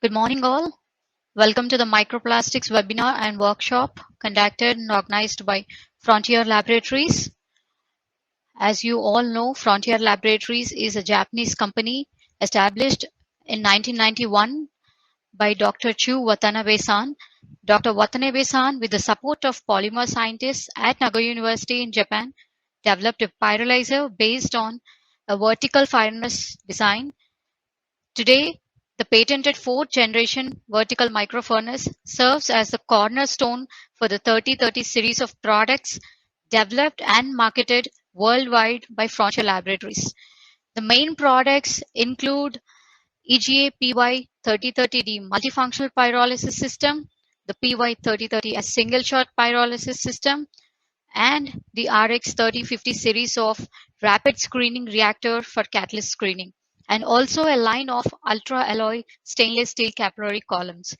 Good morning, all. Welcome to the Microplastics webinar and workshop conducted and organized by Frontier Laboratories. As you all know, Frontier Laboratories is a Japanese company established in 1991 by Dr. Chu Watanabe-san. Dr. Watanabe-san, with the support of polymer scientists at Nagoya University in Japan, developed a pyrolyzer based on a vertical furnace design. Today, the patented fourth-generation vertical microfurnace serves as the cornerstone for the 3030 series of products developed and marketed worldwide by Frontier Laboratories. The main products include EGA PY-3030D multifunctional pyrolysis system, the PY-3030S single-shot pyrolysis system, and the RX-3050 series of rapid screening reactor for catalyst screening, and also a line of ultra-alloy stainless steel capillary columns.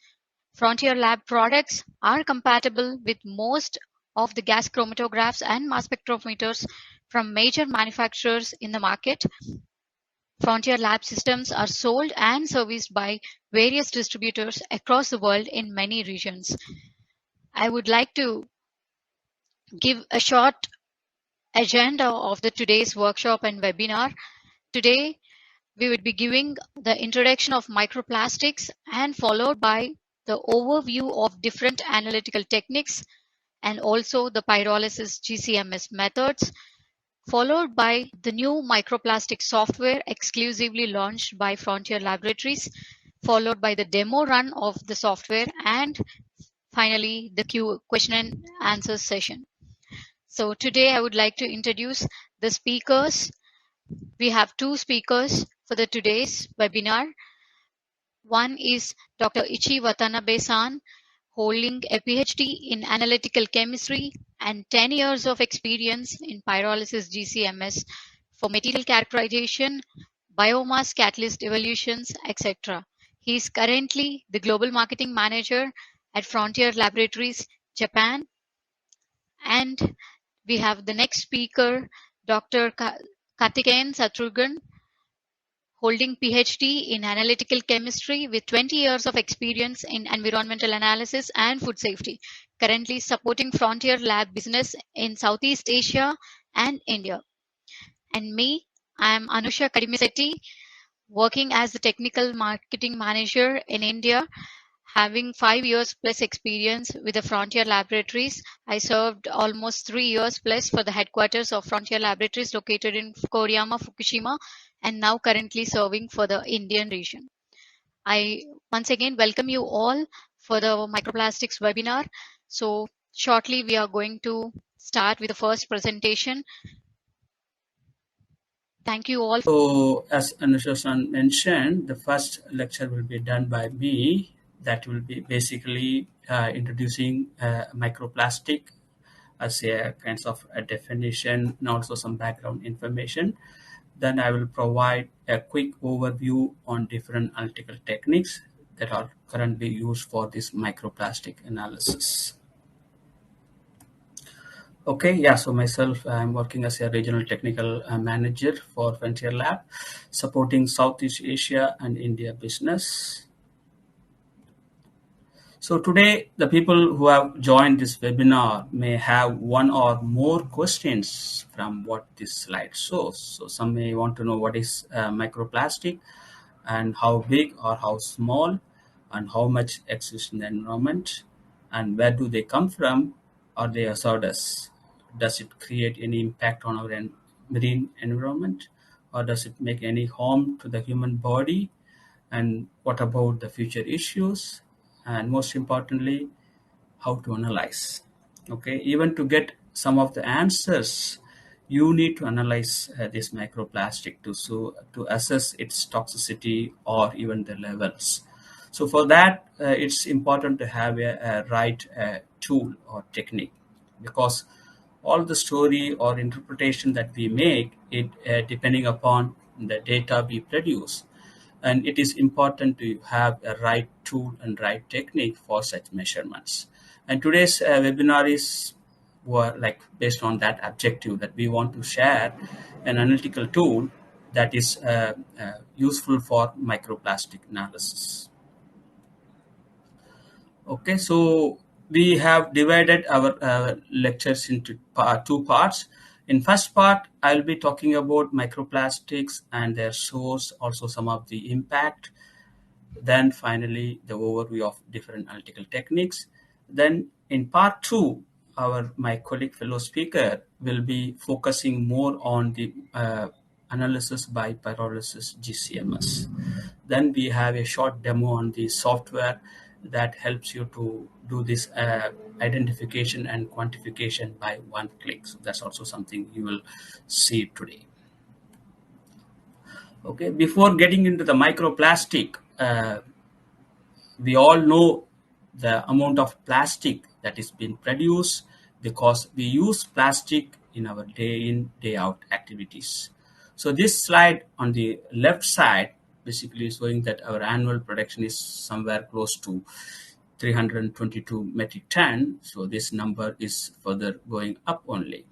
Frontier Lab products are compatible with most of the gas chromatographs and mass spectrometers from major manufacturers in the market. Frontier Lab systems are sold and serviced by various distributors across the world in many regions. I would like to give a short agenda of today's workshop and webinar. Today, we would be giving the introduction of microplastics and followed by the overview of different analytical techniques and also the pyrolysis GCMS methods, followed by the new microplastic software exclusively launched by Frontier Laboratories, followed by the demo run of the software, and finally the question and answer session. So today I would like to introduce the speakers. We have two speakers for today's webinar. One is Dr. Ichi Watanabe-san, holding a PhD in analytical chemistry and 10 years of experience in pyrolysis GCMS for material characterization, biomass catalyst evolutions, etc. He is currently the Global Marketing Manager at Frontier Laboratories, Japan. And we have the next speaker, Dr. Karthikeyan Sathrugnan, holding PhD in analytical chemistry with 20 years of experience in environmental analysis and food safety, currently supporting Frontier Lab business in Southeast Asia and India. And me, I am Anusha Kadimisetti, working as the Technical Marketing Manager in India, having 5 years plus experience with the Frontier Laboratories. I served almost 3 years plus for the headquarters of Frontier Laboratories located in Koriyama, Fukushima, and now currently serving for the Indian region. I once again welcome you all for the Microplastics webinar. So shortly we are going to start with the first presentation. Thank you all. So as Anusha-san mentioned, the first lecture will be done by me. That will be basically introducing microplastic as a kind of a definition and also some background information. Then I will provide a quick overview on different analytical techniques that are currently used for this microplastic analysis. Okay, yeah, so myself, I'm working as a regional technical manager for Frontier Lab, supporting Southeast Asia and India business. So today, the people who have joined this webinar may have one or more questions from what this slide shows. So some may want to know what is microplastic and how big or how small and how much exists in the environment and where do they come from or they hazardous. Does it create any impact on our marine environment or does it make any harm to the human body? And what about the future issues? And most importantly, how to analyze. Okay, even to get some of the answers, you need to analyze this microplastic to assess its toxicity or even the levels. So for that, it's important to have a right tool or technique, because all the story or interpretation that we make, it depending upon the data we produce, and it is important to have a right tool and right technique for such measurements. And today's webinar is like based on that objective, that we want to share an analytical tool that is useful for microplastic analysis. Okay, so we have divided our lectures into two parts. In first part, I'll be talking about microplastics and their source, also some of the impact. Then finally, the overview of different analytical techniques. Then in part two, my colleague fellow speaker will be focusing more on the analysis by pyrolysis GCMS. Then we have a short demo on the software that helps you to do this identification and quantification by one click. So that's also something you will see today. Okay, before getting into the microplastic, we all know the amount of plastic that is being produced because we use plastic in our day in day out activities. So this slide on the left side basically is showing that our annual production is somewhere close to 322 metric ton. So this number is further going up only,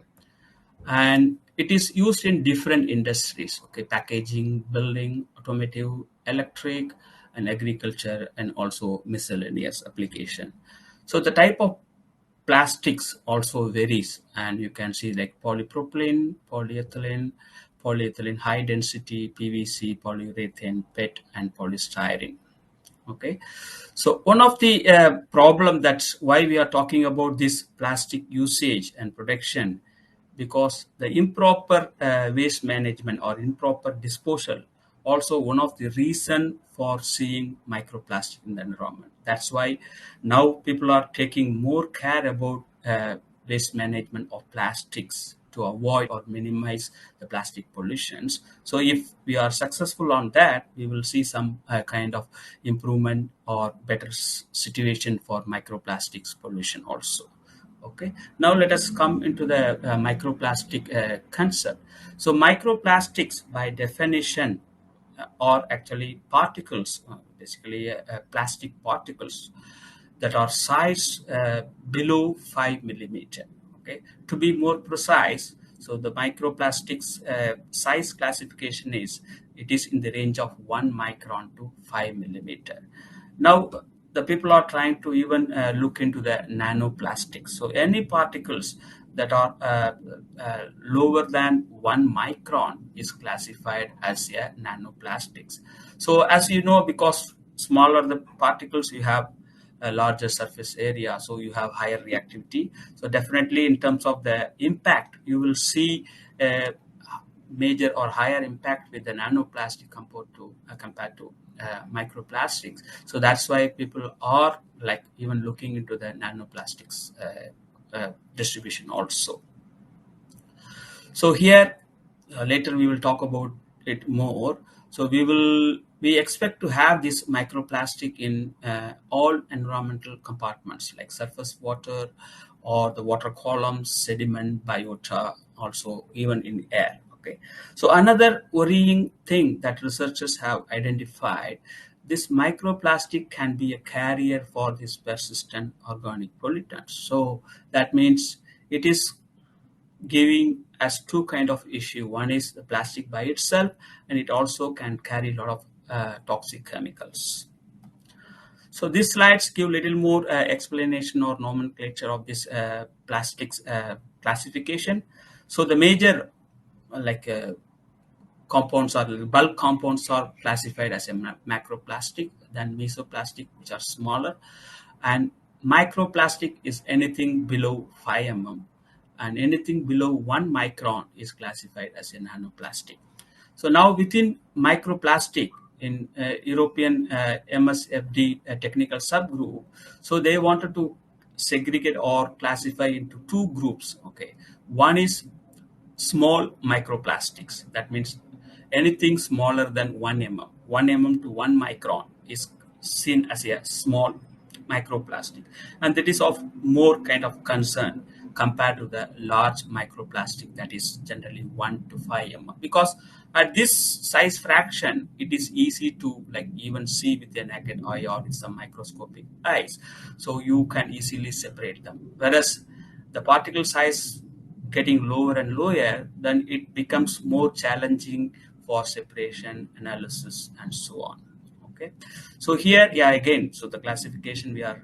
and it is used in different industries. Okay, packaging, building, automotive, electric, and agriculture, and also miscellaneous application. So the type of plastics also varies, and you can see like polypropylene, polyethylene high density, PVC, polyurethane, PET, and polystyrene. Okay, so one of the problem, that's why we are talking about this plastic usage and production, because the improper waste management or improper disposal also one of the reason for seeing microplastic in the environment. That's why now people are taking more care about waste management of plastics to avoid or minimize the plastic pollutions. So if we are successful on that, we will see some kind of improvement or better situation for microplastics pollution also. Okay, now let us come into the microplastic concept. So microplastics by definition are actually particles, basically plastic particles that are size below 5 millimeter. Okay, to be more precise, so the microplastics size classification is, it is in the range of 1 micron to 5 millimeter. Now the people are trying to even look into the nanoplastics. So any particles that are lower than 1 micron is classified as a nanoplastics. So as you know, because smaller the particles, you have a larger surface area, so you have higher reactivity. So definitely in terms of the impact, you will see major or higher impact with the nanoplastic compared to microplastics. So that's why people are like even looking into the nanoplastics distribution also. So here later we will talk about it more. So we expect to have this microplastic in all environmental compartments like surface water or the water columns, sediment, biota, also even in air. Okay. So another worrying thing that researchers have identified, this microplastic can be a carrier for these persistent organic pollutants. So that means it is giving us two kind of issue. One is the plastic by itself, and it also can carry a lot of toxic chemicals. So these slides give little more explanation or nomenclature of this plastics classification. So the major like compounds or bulk compounds are classified as a macroplastic, then mesoplastic, which are smaller, and microplastic is anything below 5 mm, and anything below 1 micron is classified as a nanoplastic. So now within microplastic in European MSFD technical subgroup, so they wanted to segregate or classify into two groups. Okay, one is small microplastics. That means anything smaller than 1 mm. 1 mm to 1 micron is seen as a small microplastic. And that is of more kind of concern compared to the large microplastic that is generally 1 to 5 mm. Because at this size fraction, it is easy to like even see with the naked eye or with some microscopic eyes. So you can easily separate them. Whereas the particle size getting lower and lower, then it becomes more challenging for separation, analysis, and so on. Okay, so here, yeah, again, so the classification we are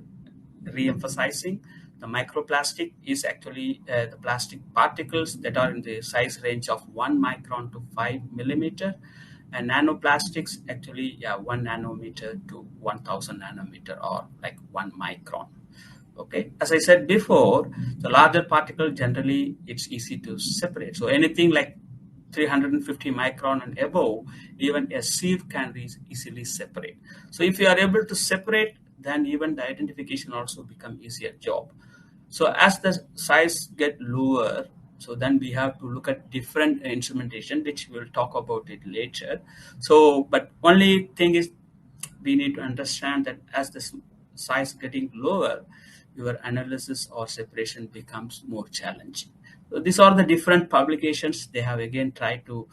re-emphasizing, the microplastic is actually the plastic particles that are in the size range of 1 micron to 5 millimeter, and nanoplastics actually 1 nanometer to 1000 nanometer, or like 1 micron. Okay, as I said before, the larger particle generally it's easy to separate. So anything like 350 micron and above, even a sieve can be easily separate. So if you are able to separate, then even the identification also become easier job. So as the size get lower, so then we have to look at different instrumentation, which we'll talk about it later. So, but only thing is we need to understand that as the size getting lower, your analysis or separation becomes more challenging. So these are the different publications. They have again tried to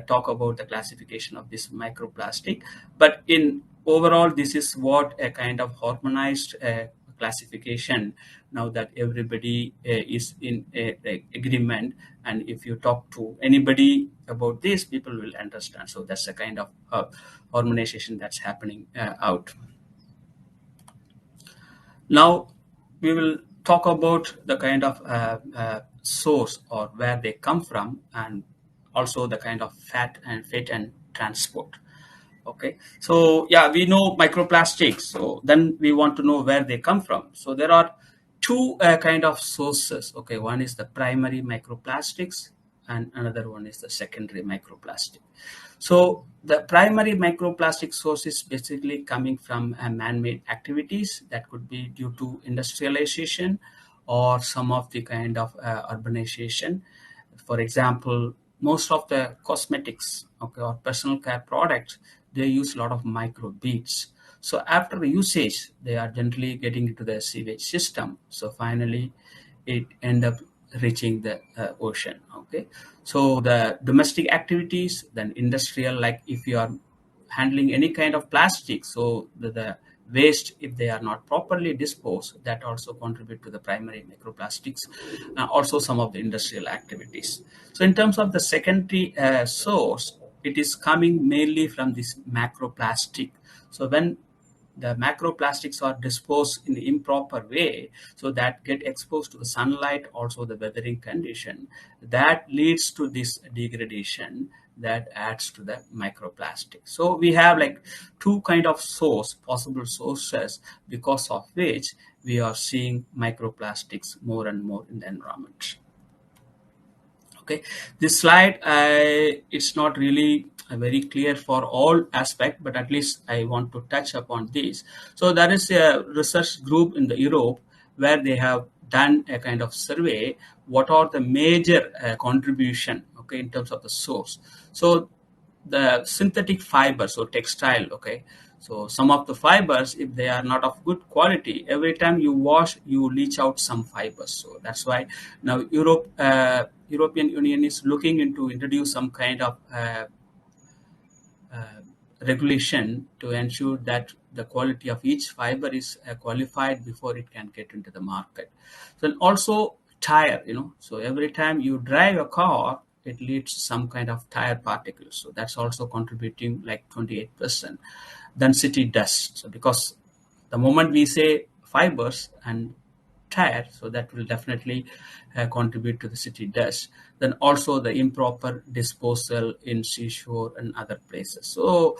talk about the classification of this microplastic, but in overall, this is what a kind of harmonized classification, now that everybody is in agreement, and if you talk to anybody about this, people will understand. So that's a kind of harmonization that's happening out. Now we will talk about the kind of source or where they come from, and also the kind of fat and fit and transport. Okay, so yeah, we know microplastics. So then we want to know where they come from. So there are two kind of sources. Okay, one is the primary microplastics, and another one is the secondary microplastic. So the primary microplastic source is basically coming from man-made activities that could be due to industrialization or some of the kind of urbanization. For example, most of the cosmetics, okay, or personal care products, they use a lot of micro beads. So after usage, they are generally getting into the sewage system. So finally, it end up reaching the ocean. Okay, so the domestic activities, then industrial, like if you are handling any kind of plastic, so the waste, if they are not properly disposed, that also contribute to the primary microplastics, also some of the industrial activities. So in terms of the secondary source, it is coming mainly from this macroplastic. So when the macroplastics are disposed in the improper way, so that get exposed to the sunlight, also the weathering condition, that leads to this degradation that adds to the microplastic. So we have like two kind of possible sources, because of which we are seeing microplastics more and more in the environment. Okay, this slide, it's not really very clear for all aspect, but at least I want to touch upon this. So there is a research group in the Europe where they have done a kind of survey, what are the major contribution, okay, in terms of the source. So the synthetic fibers or textile, okay, so some of the fibers, if they are not of good quality, every time you wash, you leach out some fibers. So that's why now European Union is looking into introduce some kind of uh, regulation to ensure that the quality of each fiber is qualified before it can get into the market. So also tire, so every time you drive a car, it leads to some kind of tire particles. So that's also contributing like 28%. Then city dust. So because the moment we say fibers and tire, so that will definitely contribute to the city dust. Then also the improper disposal in seashore and other places. So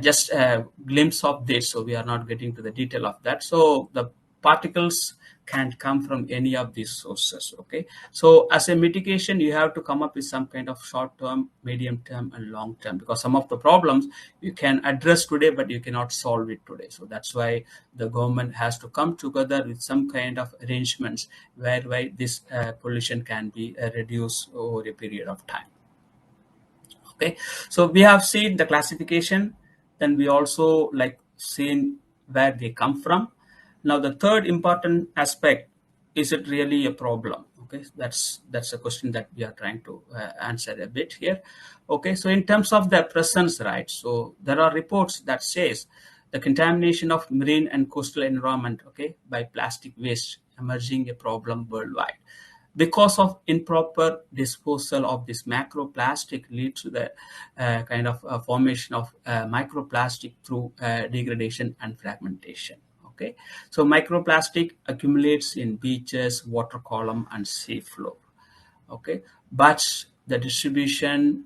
just a glimpse of this, so we are not getting to the detail of that. So the particles can come from any of these sources. Okay, so as a mitigation, you have to come up with some kind of short term, medium term, and long term, because some of the problems you can address today but you cannot solve it today. So that's why the government has to come together with some kind of arrangements whereby this pollution can be reduced over a period of time. Okay, so we have seen the classification, then we also like seen where they come from. Now the third important aspect, is it really a problem? Okay, that's a question that we are trying to answer a bit here. Okay, so in terms of the presence, right, so there are reports that says the contamination of marine and coastal environment, okay, by plastic waste emerging a problem worldwide because of improper disposal of this macroplastic, leads to the kind of formation of microplastic through degradation and fragmentation. Okay, so microplastic accumulates in beaches, water column, and sea floor. Okay, but the distribution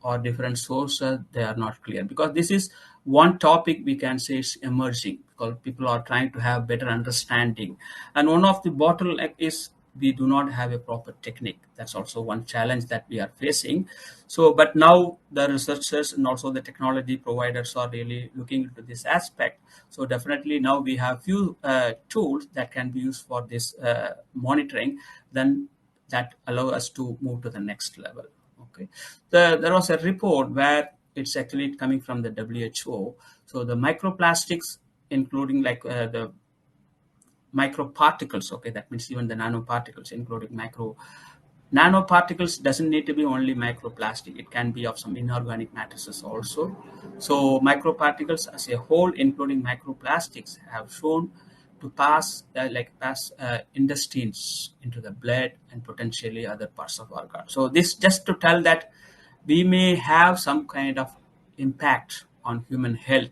or different sources, they are not clear, because this is one topic we can say is emerging, because people are trying to have better understanding. And one of the bottleneck is we do not have a proper technique. That's also one challenge that we are facing. So but now the researchers and also the technology providers are really looking into this aspect. So definitely now we have few tools that can be used for this monitoring, then that allow us to move to the next level. Okay, there was a report where it's actually coming from the WHO. So the microplastics, including like the microparticles, okay, that means even the nanoparticles, including micro nanoparticles, doesn't need to be only microplastic, it can be of some inorganic matrices also. So microparticles as a whole, including microplastics, have shown to pass intestines into the blood and potentially other parts of organ. So this just to tell that we may have some kind of impact on human health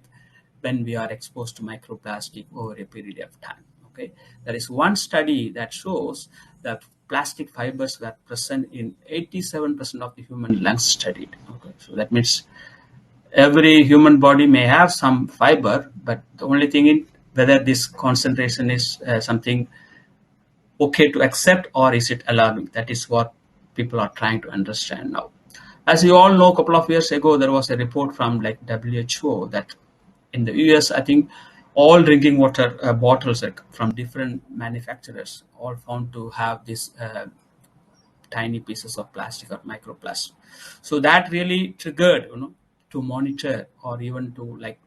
when we are exposed to microplastic over a period of time. Okay, there is one study that shows that plastic fibers were present in 87% of the human lungs studied. Okay, so that means every human body may have some fiber, but the only thing is whether this concentration is something okay to accept, or is it alarming. That is what people are trying to understand now. As you all know, a couple of years ago there was a report from like WHO that in the US, I think all drinking water bottles from different manufacturers all found to have this tiny pieces of plastic or microplastic. So that really triggered, to monitor or even to like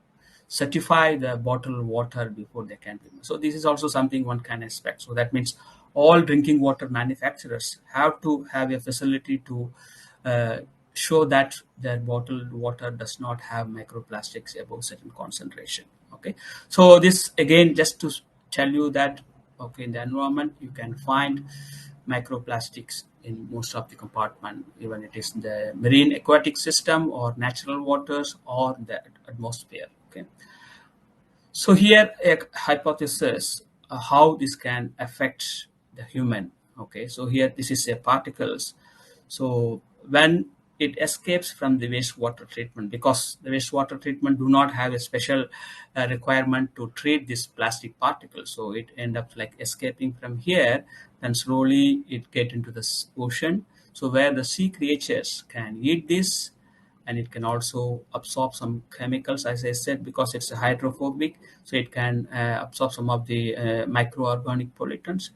certify the bottled water before they can be. So this is also something one can expect. So that means all drinking water manufacturers have to have a facility to uh, show that their bottled water does not have microplastics above certain concentration. Okay, so this again just to tell you that okay, in the environment you can find microplastics in most of the compartment, even it is in the marine aquatic system or natural waters or the atmosphere. Okay, so here a hypothesis how this can affect the human. Okay, so here this is a particles. So when it escapes from the wastewater treatment, because the wastewater treatment do not have a special requirement to treat this plastic particles, so it end up like escaping from here, then slowly it get into the ocean. So where the sea creatures can eat this, and it can also absorb some chemicals, as I said, because it's a hydrophobic, so it can absorb some of the microorganic pollutants.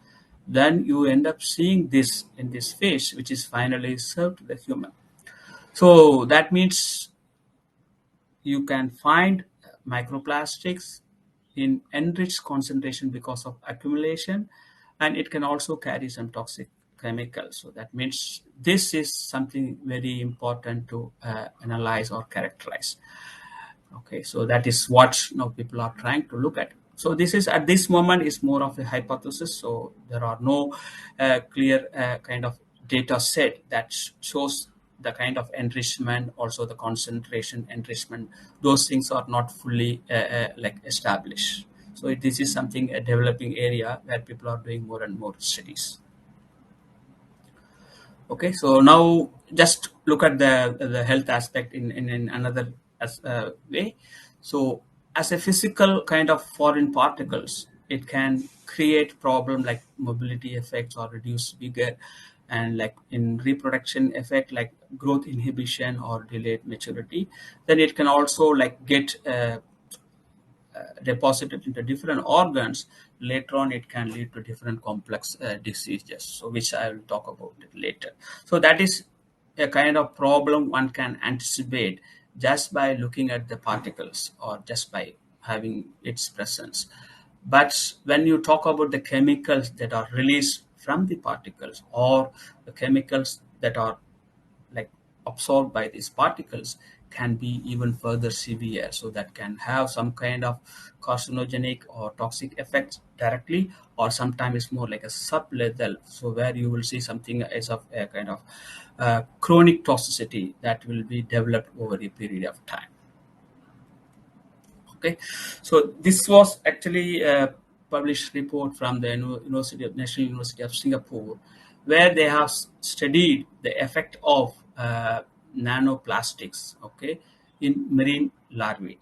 Then you end up seeing this in this fish, which is finally served to the human. So that means you can find microplastics in enriched concentration because of accumulation, and it can also carry some toxic chemicals. So that means this is something very important to analyze or characterize. Okay, so that is what now people are trying to look at. So this is at this moment is more of a hypothesis. So there are no clear kind of data set that shows the kind of enrichment, also the concentration enrichment. Those things are not fully like established. So this is something a developing area where people are doing more and more studies. Okay, so now just look at the health aspect in another way. So as a physical kind of foreign particles, it can create problem like mobility effects or reduce vigor, and like in reproduction effect like growth inhibition or delayed maturity. Then it can also like get deposited into different organs. Later on it can lead to different complex diseases, so which I will talk about it later. So that is a kind of problem one can anticipate just by looking at the particles or just by having its presence. But when you talk about the chemicals that are released from the particles, or the chemicals that are like absorbed by these particles, can be even further severe, so that can have some kind of carcinogenic or toxic effects directly, or sometimes it's more like a sublethal, so where you will see something as of a kind of chronic toxicity that will be developed over a period of time. Okay, so this was actually a published report from the National University of Singapore, where they have studied the effect of nanoplastics, okay, in marine larvae.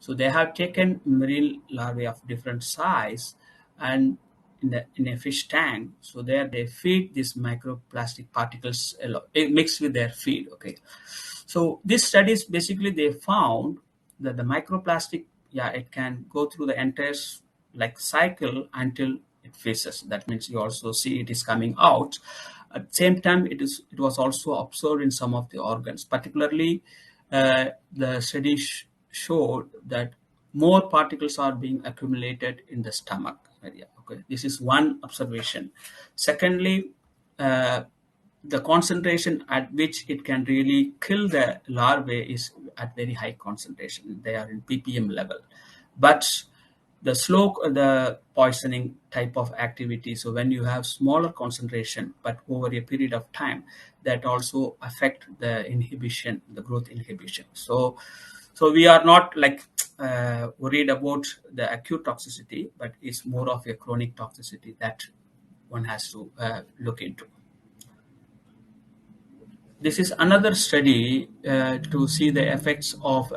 So they have taken marine larvae of different size and in a fish tank. So there they feed these microplastic particles mixed with their feed. Okay, so these studies basically they found that the microplastic, yeah, it can go through the entire like cycle until it fizzes. That means you also see it is coming out. At the same time, it was also observed in some of the organs, particularly the study showed that more particles are being accumulated in the stomach area. Okay, this is one observation. Secondly, uh, the concentration at which it can really kill the larvae is at very high concentration. They are in ppm level, but the slow the poisoning type of activity, so when you have smaller concentration but over a period of time, that also affect the inhibition, the growth inhibition. So we are not like worried about the acute toxicity, but it's more of a chronic toxicity that one has to look into. This is another study to see the effects of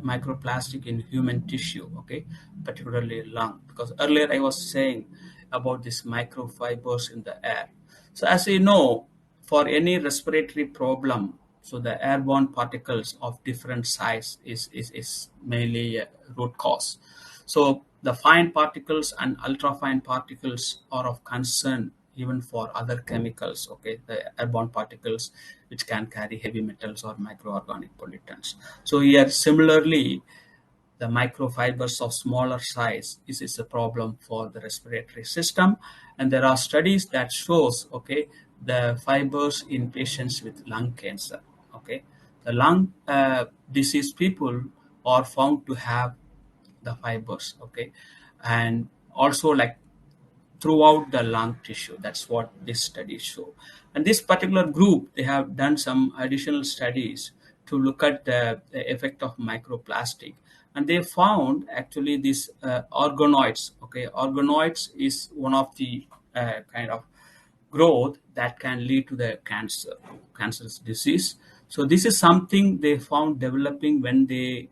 microplastic in human tissue, okay, particularly lung. Because earlier I was saying about these microfibers in the air. So as you know, for any respiratory problem, so the airborne particles of different size is mainly a root cause. So the fine particles and ultrafine particles are of concern even for other chemicals, okay, the airborne particles which can carry heavy metals or microorganic pollutants. So here similarly, the microfibers of smaller size is a problem for the respiratory system, and there are studies that shows, okay, the fibers in patients with lung cancer, okay, the lung disease people are found to have the fibers, okay, and also like throughout the lung tissue. That's what this study show. And this particular group, they have done some additional studies to look at the effect of microplastic, and they found actually these organoids. Okay, organoids is one of the kind of growth that can lead to the cancerous disease. So this is something they found developing when they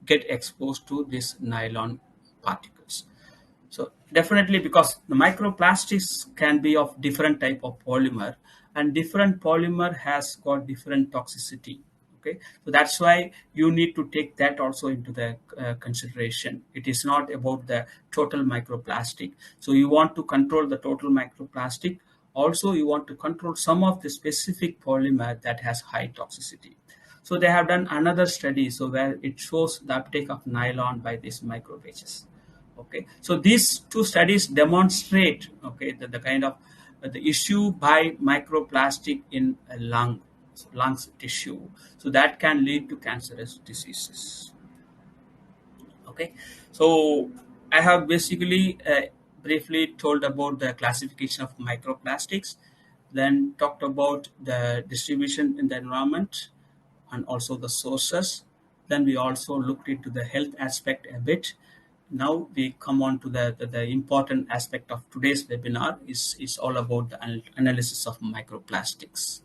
get exposed to these nylon particles. So definitely, because the microplastics can be of different type of polymer, and different polymer has got different toxicity. Okay, so that's why you need to take that also into the consideration. It is not about the total microplastic. So you want to control the total microplastic. Also, you want to control some of the specific polymer that has high toxicity. So they have done another study, so where it shows the uptake of nylon by these microphages. Okay, so these two studies demonstrate, okay, the kind of the issue by microplastic in a lungs tissue, so that can lead to cancerous diseases. Okay, so I have basically briefly told about the classification of microplastics, then talked about the distribution in the environment and also the sources. Then we also looked into the health aspect a bit. Now we come on to the important aspect of today's webinar is all about the analysis of microplastics.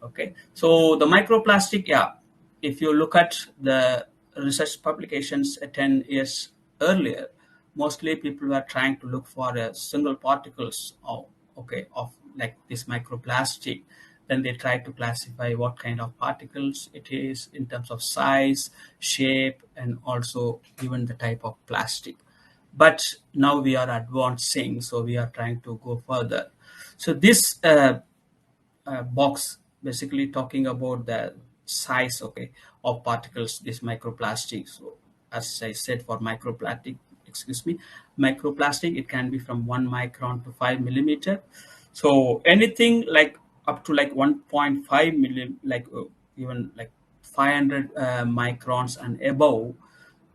Okay, so the microplastic, yeah, if you look at the research publications 10 years earlier, mostly people were trying to look for single particles of, okay, of like this microplastic. Then they try to classify what kind of particles it is in terms of size, shape, and also even the type of plastic. But now we are advancing, so we are trying to go further. So this box basically talking about the size, okay, of particles, this microplastic. So as I said, for microplastic, excuse me, microplastic, it can be from 1 micron to 5 millimeter. So anything like up to like 1.5 million, like even like 500 microns and above,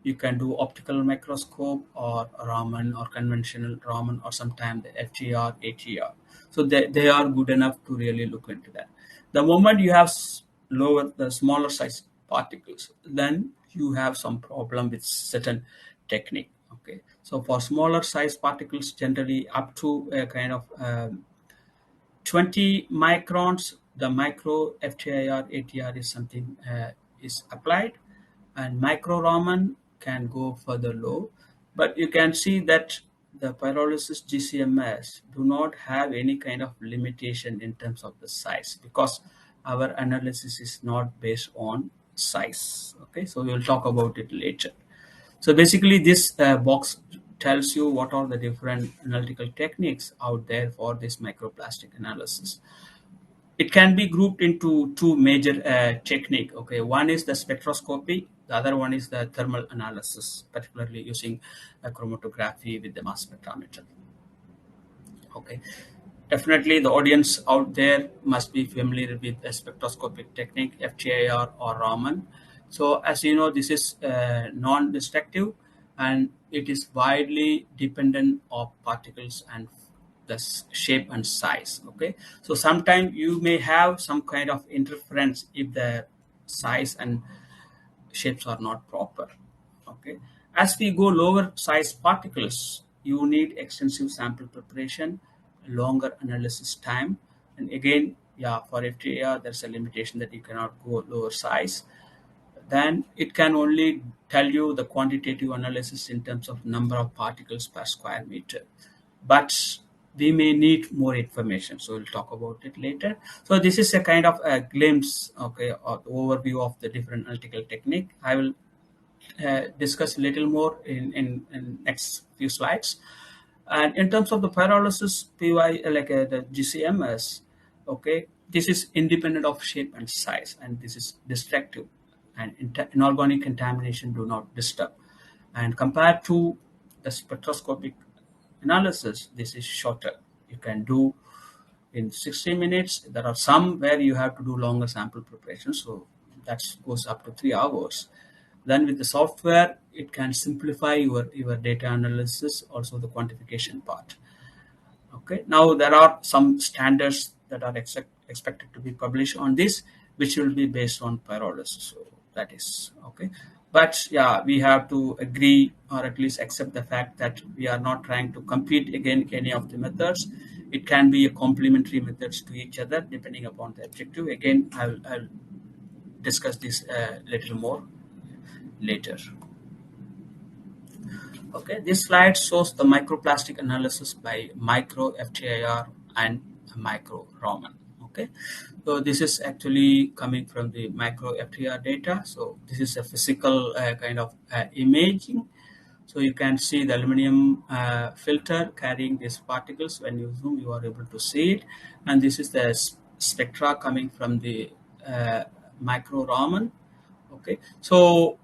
you can do optical microscope or Raman or conventional Raman or sometimes the FTR, ATR. So they are good enough to really look into that. The moment you have lower, the smaller size particles, then you have some problem with certain technique. Okay, so for smaller size particles, generally up to a kind of 20 microns, the micro FTIR ATR is something is applied, and Micro-Raman can go further low. But you can see that the pyrolysis GCMS do not have any kind of limitation in terms of the size, because our analysis is not based on size. Okay, so we'll talk about it later. So basically, this box tells you what are the different analytical techniques out there for this microplastic analysis. It can be grouped into two major technique. Okay, one is the spectroscopy, the other one is the thermal analysis, particularly using chromatography with the mass spectrometer. Okay, definitely the audience out there must be familiar with a spectroscopic technique, FTIR or Raman. So as you know, this is non-destructive, and it is widely dependent of particles and the shape and size. Okay, so sometimes you may have some kind of interference if the size and shapes are not proper. Okay, as we go lower size particles, you need extensive sample preparation, longer analysis time, and again, yeah, for FTAR there's a limitation that you cannot go lower size. Then it can only tell you the quantitative analysis in terms of number of particles per square meter, but we may need more information, so we'll talk about it later. So this is a kind of a glimpse, okay, or overview of the different analytical technique. I will discuss a little more in next few slides. And in terms of the pyrolysis, the GCMS, okay, this is independent of shape and size, and this is destructive, and inorganic contamination do not disturb. And compared to the spectroscopic analysis, this is shorter. You can do in 60 minutes. There are some where you have to do longer sample preparation, so that goes up to 3 hours. Then with the software, it can simplify your data analysis, also the quantification part. Okay, now there are some standards that are expected to be published on this, which will be based on pyrolysis. So that is okay. But yeah, we have to agree or at least accept the fact that we are not trying to compete against any of the methods. It can be a complementary methods to each other depending upon the objective. Again, I'll discuss this a little more later. Okay, this slide shows the microplastic analysis by Micro-FTIR and Micro-Raman. Okay, so this is actually coming from the Micro-FTIR data. So this is a physical kind of imaging. So you can see the aluminum filter carrying these particles. When you zoom, you are able to see it. And this is the spectra coming from the Micro-Raman. Okay, so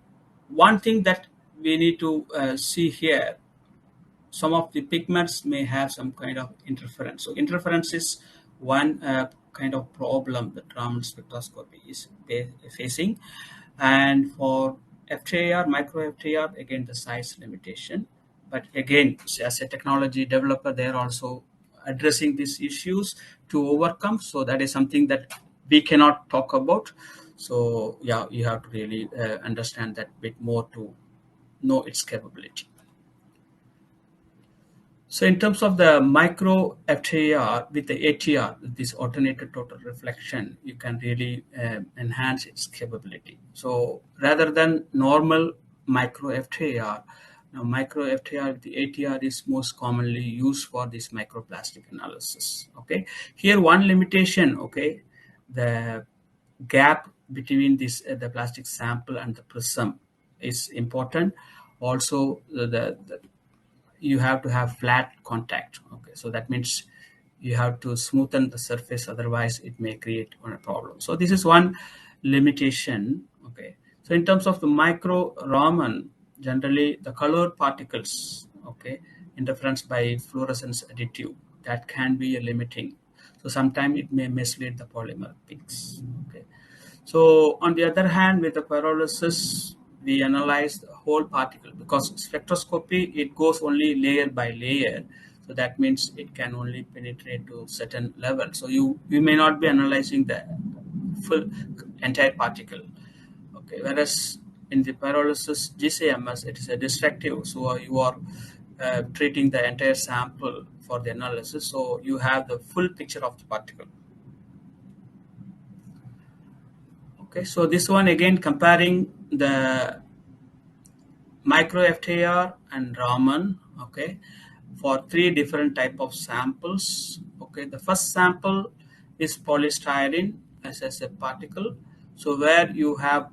one thing that we need to see here, some of the pigments may have some kind of interference. So interference is one kind of problem that Raman spectroscopy is facing. And for FTIR, micro FTIR, again the size limitation. But again, as a technology developer, they're also addressing these issues to overcome. So that is something that we cannot talk about. So yeah, you have to really understand that bit more to know its capability. So in terms of the micro FTIR with the ATR, this alternated total reflection, you can really enhance its capability. So rather than normal micro FTIR, now micro FTIR with the ATR is most commonly used for this microplastic analysis. Okay, here one limitation. Okay, the gap between this the plastic sample and the prism is important. Also, the you have to have flat contact. Okay, so that means you have to smoothen the surface, otherwise it may create a problem. So this is one limitation. Okay, so in terms of the Micro-Raman, generally the colored particles, okay, interference by fluorescence additive, that can be a limiting. So sometimes it may mislead the polymer peaks. Okay, so on the other hand, with the pyrolysis, we analyze the whole particle, because spectroscopy, it goes only layer by layer. So that means it can only penetrate to certain level. So you may not be analyzing the full entire particle. Okay, whereas in the pyrolysis GCMS, it is a destructive. So you are treating the entire sample for the analysis. So you have the full picture of the particle. Okay, so this one again comparing the Micro-FTIR and Raman, okay, for three different type of samples. Okay, the first sample is polystyrene as a particle. So where you have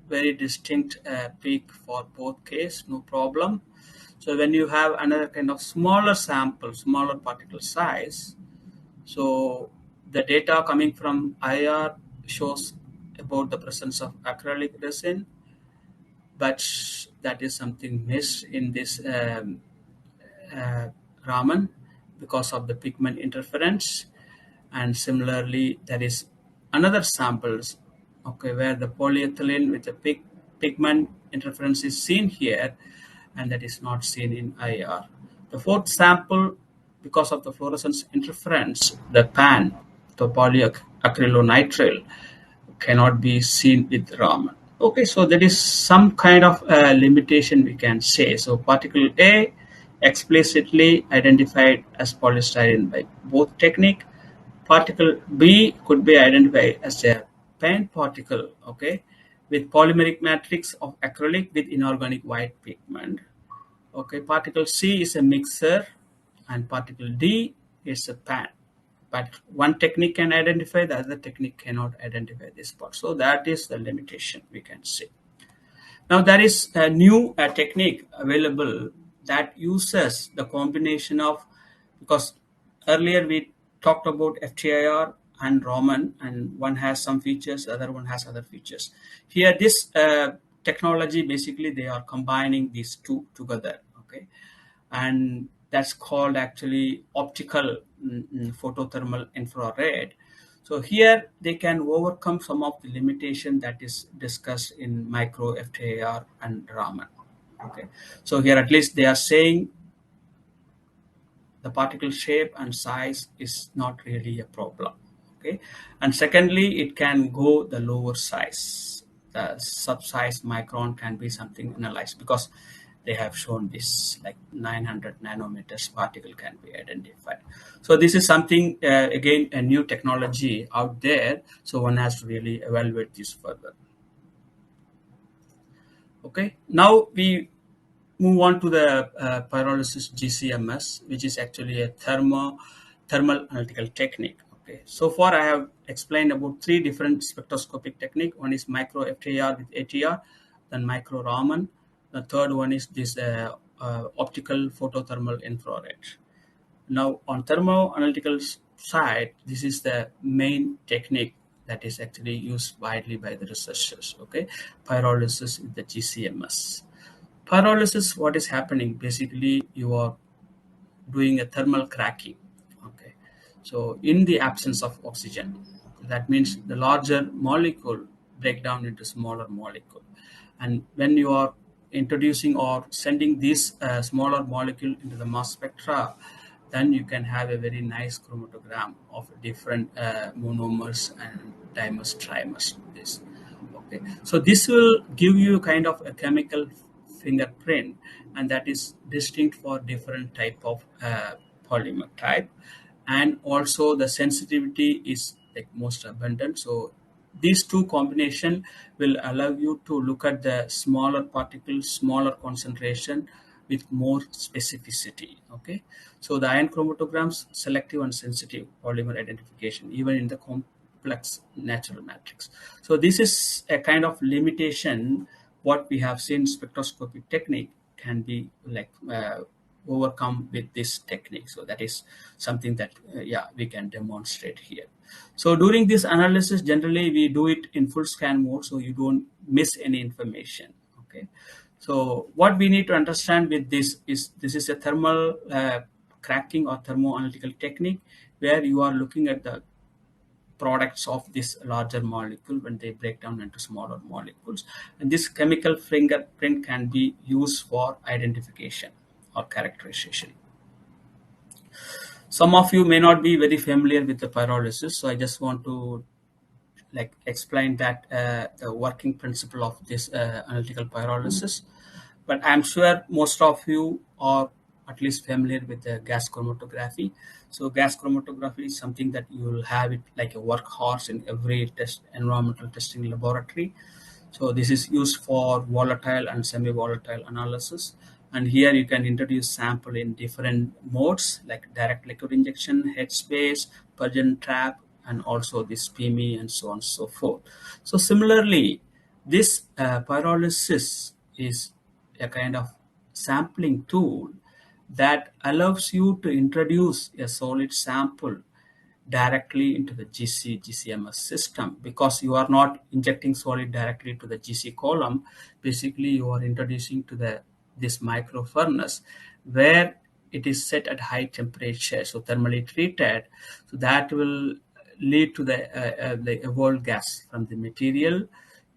very distinct peak for both case, no problem. So when you have another kind of smaller sample, smaller particle size, so the data coming from IR shows about the presence of acrylic resin, but that is something missed in this Raman because of the pigment interference. And similarly, there is another samples, okay, where the polyethylene with the pigment interference is seen here, and that is not seen in IR. The fourth sample, because of the fluorescence interference, the PAN, the polyacrylonitrile, cannot be seen with Raman. Okay, so there is some kind of limitation we can say. So particle A explicitly identified as polystyrene by both technique. Particle B could be identified as a paint particle, okay, with polymeric matrix of acrylic with inorganic white pigment. Okay, particle C is a mixer, and particle D is a pan. But one technique can identify, the other technique cannot identify this part. So that is the limitation we can say. Now there is a new technique available that uses the combination of, because earlier we talked about FTIR and Raman, and one has some features, the other one has other features. Here this technology, basically they are combining these two together, okay, and that's called actually optical photothermal infrared. So here they can overcome some of the limitation that is discussed in Micro-FTIR and Raman. Okay, so here at least they are saying the particle shape and size is not really a problem. Okay, and secondly, it can go the lower size. The sub-size micron can be something analyzed because they have shown this like 900 nanometers particle can be identified. So this is something again a new technology out there. So one has to really evaluate this further. Okay, now we move on to the pyrolysis GCMS, which is actually a thermal analytical technique. Okay, so far I have explained about three different spectroscopic technique. One is Micro-FTIR with ATR, then Micro-Raman. The third one is this optical photothermal infrared. Now on thermoanalytical side, this is the main technique that is actually used widely by the researchers. Okay, pyrolysis with the GCMS. Pyrolysis, what is happening? Basically, you are doing a thermal cracking. Okay, so in the absence of oxygen, that means the larger molecule break down into smaller molecule, and when you are introducing or sending this smaller molecule into the mass spectra, then you can have a very nice chromatogram of different monomers and dimers, trimers. This, okay, so this will give you kind of a chemical fingerprint, and that is distinct for different type of polymer type, and also the sensitivity is like most abundant. So these two combination will allow you to look at the smaller particles, smaller concentration with more specificity. Okay, so the ion chromatograms, selective and sensitive polymer identification even in the complex natural matrix. So this is a kind of limitation what we have seen spectroscopic technique can be like overcome with this technique. So that is something that yeah, we can demonstrate here. So during this analysis, generally we do it in full scan mode, so you don't miss any information. Okay, so what we need to understand with this is a thermal cracking or thermoanalytical technique where you are looking at the products of this larger molecule when they break down into smaller molecules, and this chemical fingerprint can be used for identification or characterization. Some of you may not be very familiar with the pyrolysis, so I just want to like explain that the working principle of this analytical pyrolysis. But I'm sure most of you are at least familiar with the gas chromatography. So gas chromatography is something that you will have it like a workhorse in every test environmental testing laboratory. So this is used for volatile and semi-volatile analysis. And here you can introduce sample in different modes like direct liquid injection, headspace, Persian trap, and also this PME and so on and so forth. So similarly, this pyrolysis is a kind of sampling tool that allows you to introduce a solid sample directly into the GCMS system, because you are not injecting solid directly to the GC column. Basically, you are introducing to the this micro furnace where it is set at high temperature, so thermally treated. So that will lead to the evolved gas from the material,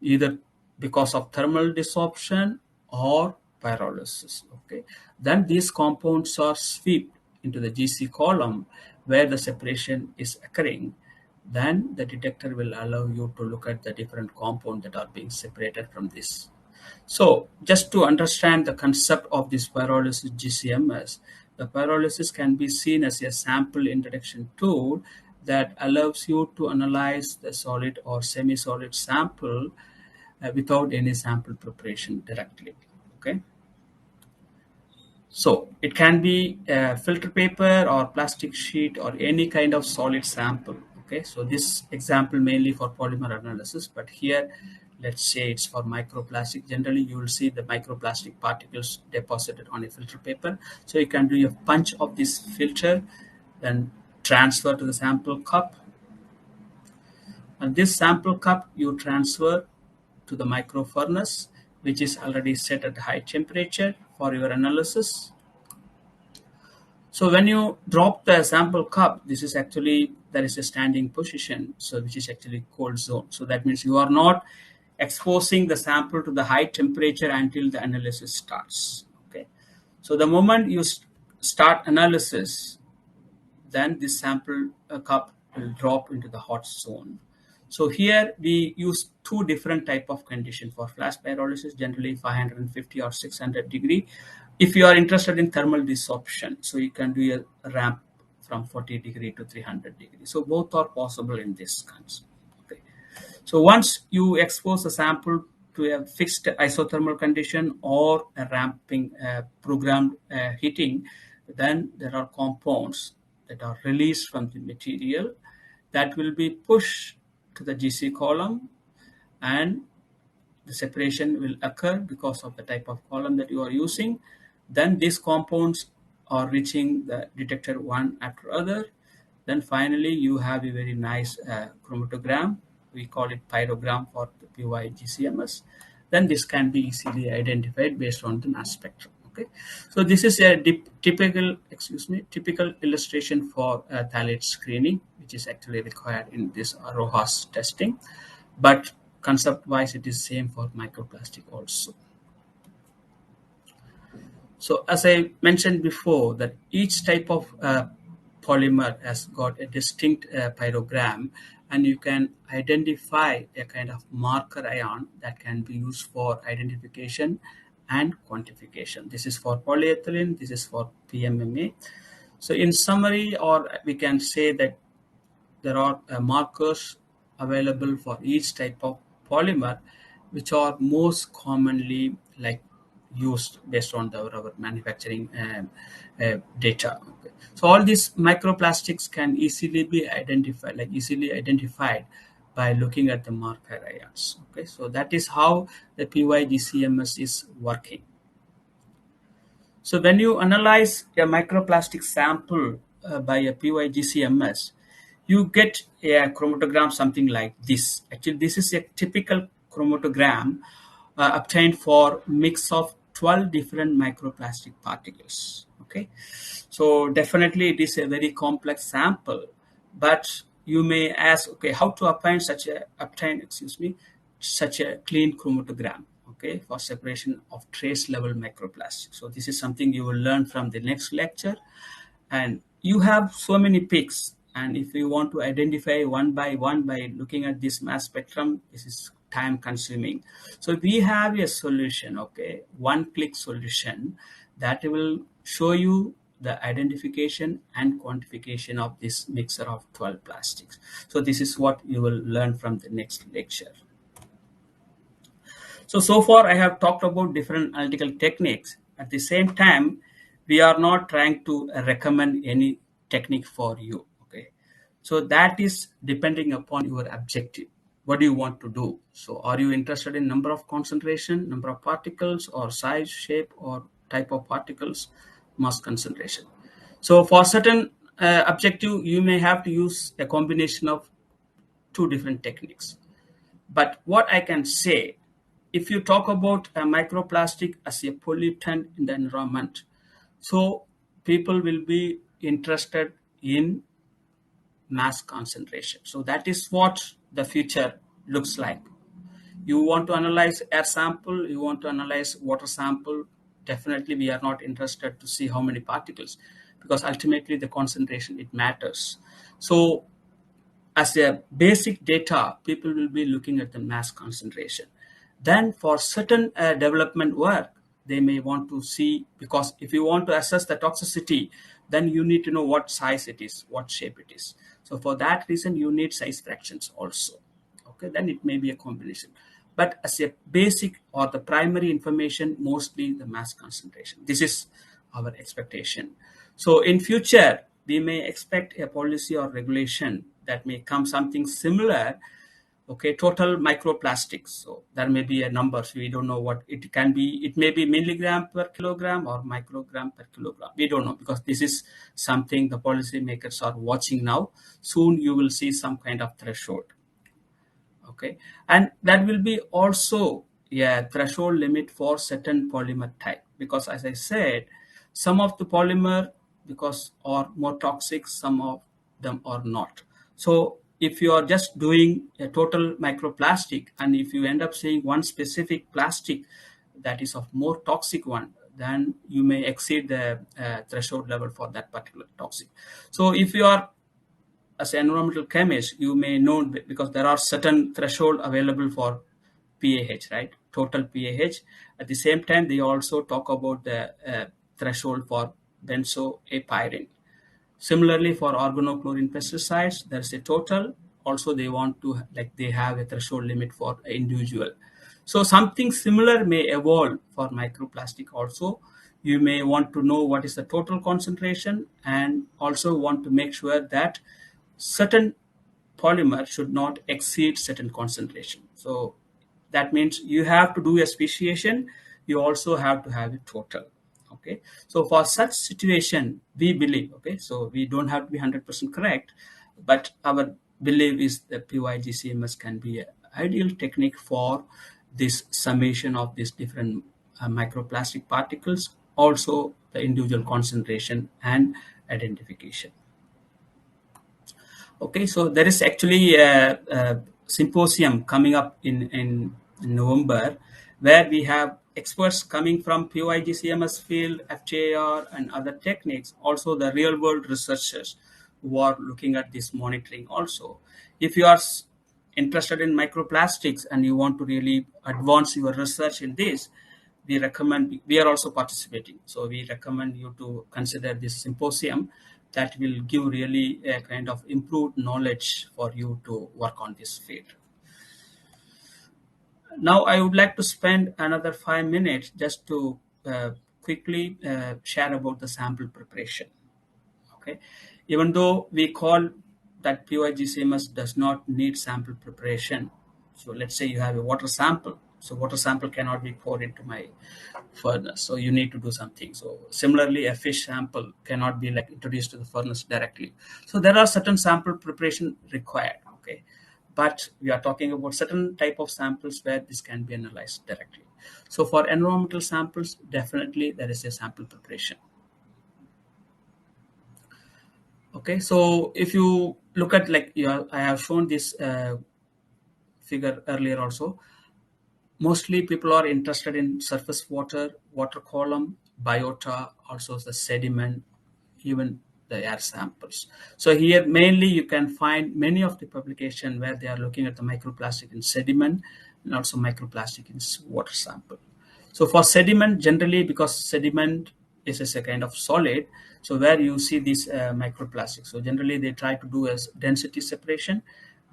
either because of thermal desorption or pyrolysis. Okay, then these compounds are swept into the GC column where the separation is occurring. Then the detector will allow you to look at the different compounds that are being separated from this. So just to understand the concept of this pyrolysis GCMS, the pyrolysis can be seen as a sample introduction tool that allows you to analyze the solid or semi-solid sample without any sample preparation directly. Okay. So it can be a filter paper or plastic sheet or any kind of solid sample. Okay, so this example mainly for polymer analysis, but here let's say it's for microplastic. Generally, you will see the microplastic particles deposited on a filter paper. So you can do a punch of this filter, then transfer to the sample cup, and this sample cup you transfer to the micro furnace, which is already set at high temperature for your analysis. So when you drop the sample cup, this is actually, there is a standing position, so which is actually cold zone. So that means you are not exposing the sample to the high temperature until the analysis starts. Okay. So the moment you start analysis, then this sample cup will drop into the hot zone. So here we use two different type of condition for flash pyrolysis, generally 550 or 600 degree. If you are interested in thermal desorption, so you can do a ramp from 40 degree to 300 degree. So both are possible in this case. Okay. So once you expose a sample to a fixed isothermal condition or a ramping programmed heating, then there are compounds that are released from the material that will be pushed to the GC column, and the separation will occur because of the type of column that you are using. Then these compounds are reaching the detector one after other. Then finally you have a very nice chromatogram. We call it pyrogram for the PY-GCMS. Then this can be easily identified based on the mass spectrum. Okay, so this is a typical illustration for phthalate screening, which is actually required in this ROHS testing, but concept wise it is same for microplastic also. So as I mentioned before, that each type of polymer has got a distinct pyrogram, and you can identify a kind of marker ion that can be used for identification and quantification. This is for polyethylene, this is for PMMA. So in summary, or we can say that there are markers available for each type of polymer, which are most commonly like used based on our manufacturing data. Okay. So all these microplastics can easily be identified, by looking at the marker ions. Okay, so that is how the PYGCMS is working. So when you analyze a microplastic sample by a PY-GCMS, you get a chromatogram something like this. Actually, this is a typical chromatogram obtained for mix of 12 different microplastic particles. Okay, so definitely it is a very complex sample, but you may ask, okay, how to such a clean chromatogram, okay, for separation of trace level microplastics. So this is something you will learn from the next lecture. And you have so many peaks And if you want to identify one by one by looking at this mass spectrum, this is time consuming. So we have a solution, okay, one click solution that will show you the identification and quantification of this mixture of 12 plastics. So this is what you will learn from the next lecture. So far I have talked about different analytical techniques. At the same time, we are not trying to recommend any technique for you. Okay. So that is depending upon your objective. What do you want to do? So are you interested in number of concentration, number of particles, or size, shape, or type of particles, mass concentration? So for certain objective, you may have to use a combination of two different techniques. But what I can say, if you talk about a microplastic as a pollutant in the environment, so people will be interested in mass concentration. So that is what the future looks like. You want to analyze air sample, you want to analyze water sample, definitely we are not interested to see how many particles, because ultimately the concentration, it matters. So as a basic data, people will be looking at the mass concentration. Then for certain development work, they may want to see, because if you want to assess the toxicity, then you need to know what size it is, what shape it is. So for that reason, you need size fractions also. Okay, then it may be a combination. But as a basic or the primary information, mostly the mass concentration. This is our expectation. So in future, we may expect a policy or regulation that may come something similar. Okay, total microplastics. So there may be a number. So we don't know what it can be. It may be milligram per kilogram or microgram per kilogram. We don't know, because this is something the policy makers are watching now. Soon you will see some kind of threshold. Okay, and that will be also a threshold limit for certain polymer type, because as I said, some of the polymer because are more toxic, some of them are not. So if you are just doing a total microplastic, and if you end up seeing one specific plastic that is of more toxic one, then you may exceed the threshold level for that particular toxic. So if you are as an environmental chemist, you may know, because there are certain threshold available for PAH, right? Total PAH. At the same time, they also talk about the threshold for benzoapyrene. Similarly, for organochlorine pesticides, there's a total. Also, they want to, like, they have a threshold limit for individual. So something similar may evolve for microplastic also. You may want to know what is the total concentration, and also want to make sure that certain polymer should not exceed certain concentration. So that means you have to do a speciation, you also have to have a total. Okay, so for such situation, we believe, okay, so we don't have to be 100% correct, but our belief is that PY-GCMS can be an ideal technique for this summation of these different microplastic particles, also the individual concentration and identification. Okay, so there is actually a symposium coming up in November, where we have experts coming from PYGCMS field, FTIR, and other techniques, also the real world researchers who are looking at this monitoring also. If you are interested in microplastics and you want to really advance your research in this, we recommend, we are also participating, so we recommend you to consider this symposium. That will give really a kind of improved knowledge for you to work on this field. Now I would like to spend another 5 minutes just to quickly share about the sample preparation. Okay, even though we call that PYGCMS does not need sample preparation. So let's say you have a water sample. So water sample cannot be poured into my furnace. So you need to do something. So similarly, a fish sample cannot be like introduced to the furnace directly. So there are certain sample preparation required. Okay, but we are talking about certain type of samples where this can be analyzed directly. So for environmental samples, definitely there is a sample preparation. Okay, so if you look at, like, I have shown this figure earlier also. Mostly people are interested in surface water, water column, biota, also the sediment, even the air samples. So here mainly you can find many of the publication where they are looking at the microplastic in sediment and also microplastic in water sample. So for sediment, generally because sediment is a kind of solid, so where you see these microplastics. So generally they try to do as density separation,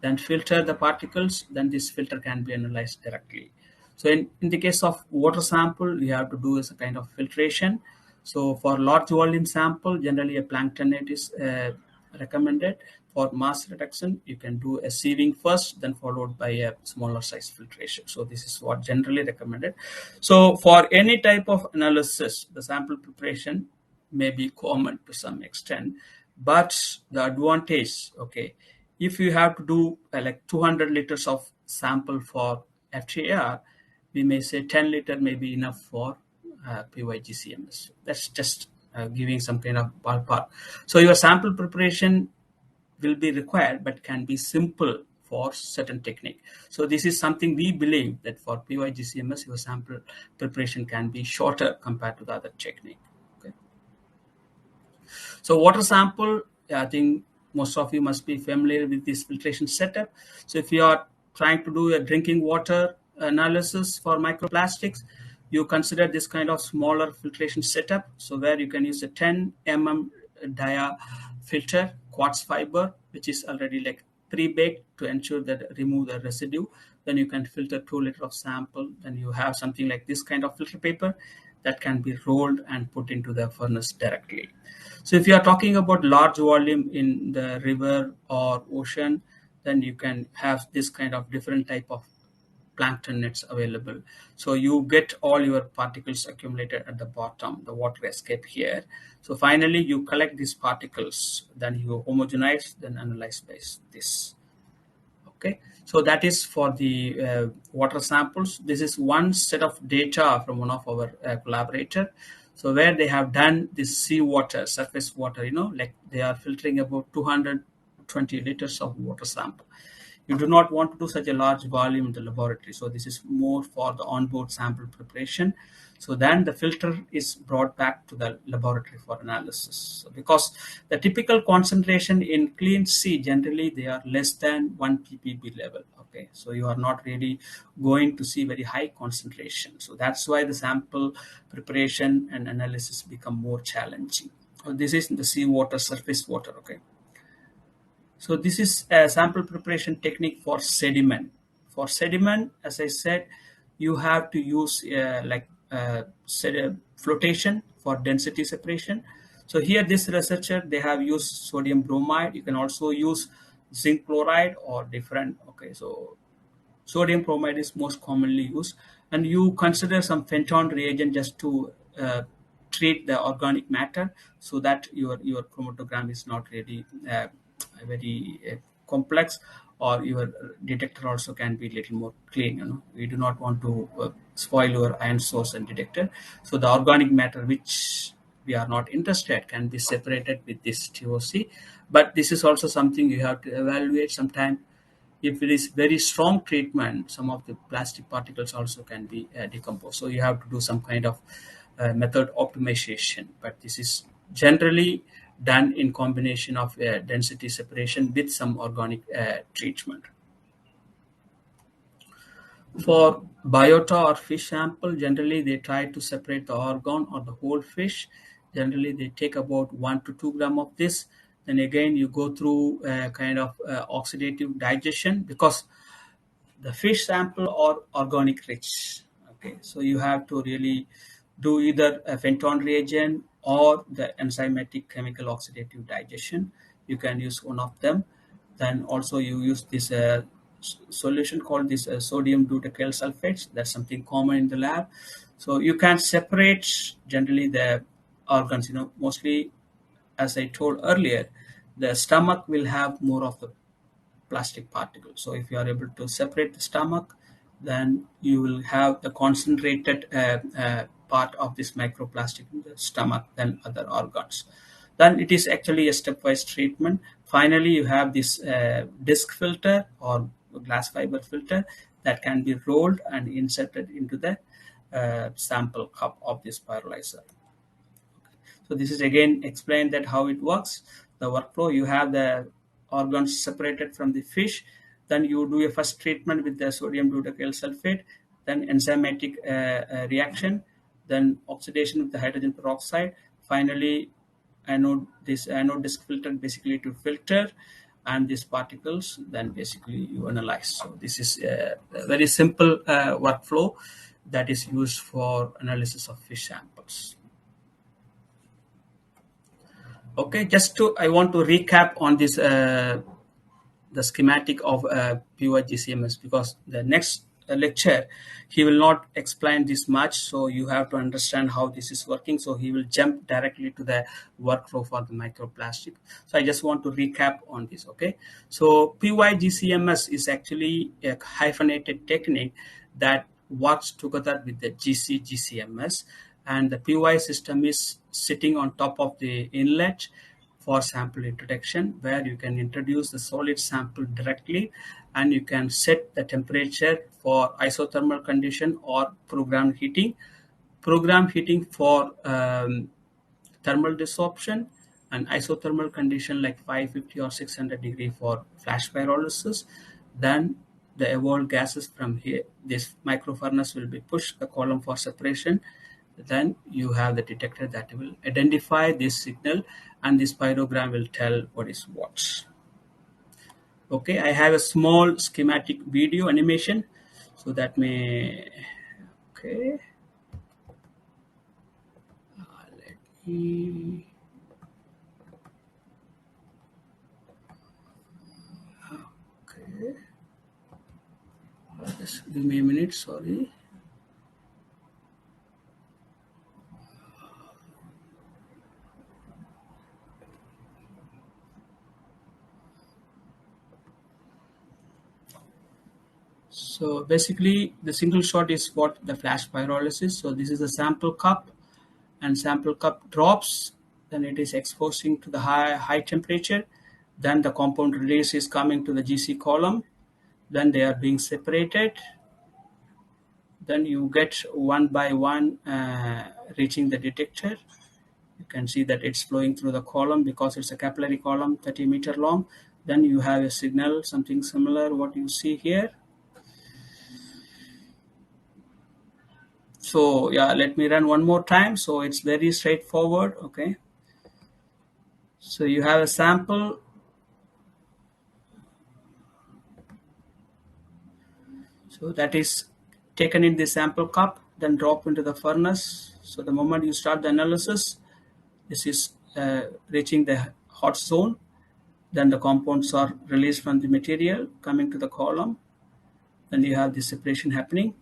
then filter the particles, then this filter can be analyzed directly. So in the case of water sample, you have to do as a kind of filtration. So for large volume sample, generally a planktonate is recommended. For mass reduction, you can do a sieving first, then followed by a smaller size filtration. So this is what generally recommended. So for any type of analysis, the sample preparation may be common to some extent, but the advantage, okay, if you have to do like 200 liters of sample for FTIR, we may say 10 liter may be enough for PY-GCMS. That's just giving some kind of ballpark. So your sample preparation will be required, but can be simple for certain technique. So this is something we believe that for PY-GCMS, your sample preparation can be shorter compared to the other technique. Okay. So water sample, I think most of you must be familiar with this filtration setup. So if you are trying to do a drinking water analysis for microplastics, you consider this kind of smaller filtration setup. So where you can use a 10 dia filter, quartz fiber, which is already like pre-baked to ensure that remove the residue. Then you can filter 2 liter of sample. Then you have something like this kind of filter paper that can be rolled and put into the furnace directly. So if you are talking about large volume in the river or ocean, then you can have this kind of different type of plankton nets available. So you get all your particles accumulated at the bottom, the water escape here. So finally you collect these particles, then you homogenize, then analyze by this. Okay, so that is for the water samples. This is one set of data from one of our collaborator. So where they have done this seawater, surface water, like they are filtering about 220 liters of water sample. You do not want to do such a large volume in the laboratory. So this is more for the onboard sample preparation. So then the filter is brought back to the laboratory for analysis. So because the typical concentration in clean sea, generally they are less than 1 ppb level. Okay, so you are not really going to see very high concentration. So that's why the sample preparation and analysis become more challenging. So this is the seawater, surface water. Okay. So this is a sample preparation technique for sediment. For sediment, as I said, you have to use flotation for density separation. So here this researcher, they have used sodium bromide. You can also use zinc chloride or different. Okay, so sodium bromide is most commonly used, and you consider some Fenton reagent just to treat the organic matter so that your chromatogram is not really very complex, or your detector also can be a little more clean. We do not want to spoil your ion source and detector. So the organic matter which we are not interested can be separated with this TOC, but this is also something you have to evaluate sometime. If it is very strong treatment, some of the plastic particles also can be decomposed. So you have to do some kind of method optimization, but this is generally done in combination of density separation with some organic treatment. For biota or fish sample, generally they try to separate the organ or the whole fish. Generally they take about 1 to 2 gram of this. Then again you go through kind of oxidative digestion, because the fish sample are organic rich. Okay, so you have to really do either a Fenton reagent or the enzymatic chemical oxidative digestion. You can use one of them. Then also you use this solution called this sodium deuteryl sulfates. That's something common in the lab. So you can separate generally the organs. Mostly, as I told earlier, the stomach will have more of the plastic particles. So if you are able to separate the stomach, then you will have the concentrated part of this microplastic in the stomach than other organs. Then it is actually a stepwise treatment. Finally, you have this disc filter or glass fiber filter that can be rolled and inserted into the sample cup of this pyrolyzer. So this is again explained that how it works, the workflow. You have the organs separated from the fish, then you do a first treatment with the sodium butyl sulfate, then enzymatic reaction, then oxidation with the hydrogen peroxide, finally anode disk filter basically to filter and these particles, then basically you analyze. So this is a very simple workflow that is used for analysis of fish samples. Okay, I want to recap on this the schematic of PY-GCMS, because the next lecture he will not explain this much, so you have to understand how this is working. So he will jump directly to the workflow for the microplastic. So I just want to recap on this. Okay, so PY-GCMS is actually a hyphenated technique that works together with the GCMS, and the PY system is sitting on top of the inlet for sample introduction, where you can introduce the solid sample directly and you can set the temperature for isothermal condition or programmed heating. Programmed heating for thermal desorption, and isothermal condition like 550 or 600 degree for flash pyrolysis. Then the evolved gases from here, this micro furnace will be pushed the column for separation. Then you have the detector that will identify this signal, and this pyrogram will tell what is what. Okay, I have a small schematic video animation, so that may, okay, let me, okay, just give me a minute, sorry. So basically the single shot is what the flash pyrolysis. So this is a sample cup, and sample cup drops, then it is exposing to the high temperature, then the compound release is coming to the GC column, then they are being separated, then you get one by one reaching the detector. You can see that it's flowing through the column because it's a capillary column 30-meter long. Then you have a signal, something similar what you see here. So yeah, let me run one more time. So it's very straightforward. Okay, so you have a sample, so that is taken in the sample cup, then drop into the furnace. So the moment you start the analysis, this is reaching the hot zone, then the compounds are released from the material coming to the column, then you have the separation happening.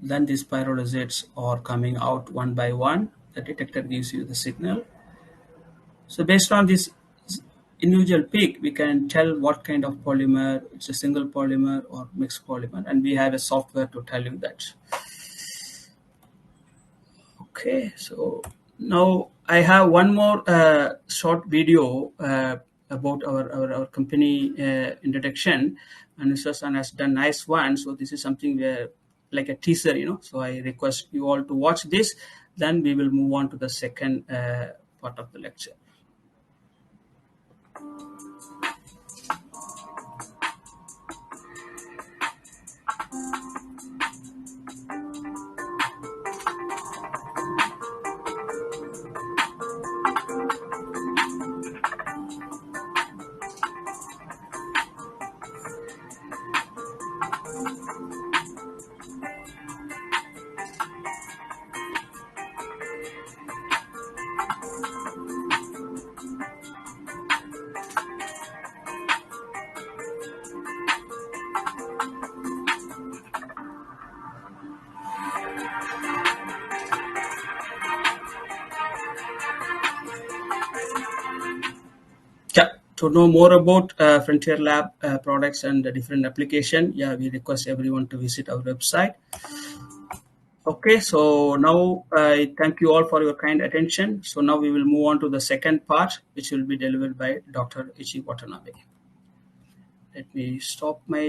Then these pyrolysates are coming out one by one. The detector gives you the signal. So based on this individual peak, we can tell what kind of polymer, it's a single polymer or mixed polymer, and we have a software to tell you that. Okay, so now I have one more short video about our company introduction, and Mr. San has done nice one. So this is something where, like a teaser, So I request you all to watch this. Then we will move on to the second part of the lecture. Yeah, to know more about Frontier Lab products and the different application, yeah, we request everyone to visit our website. Okay, so now I thank you all for your kind attention. So now we will move on to the second part, which will be delivered by Dr. Ichi Watanabe. Let me stop my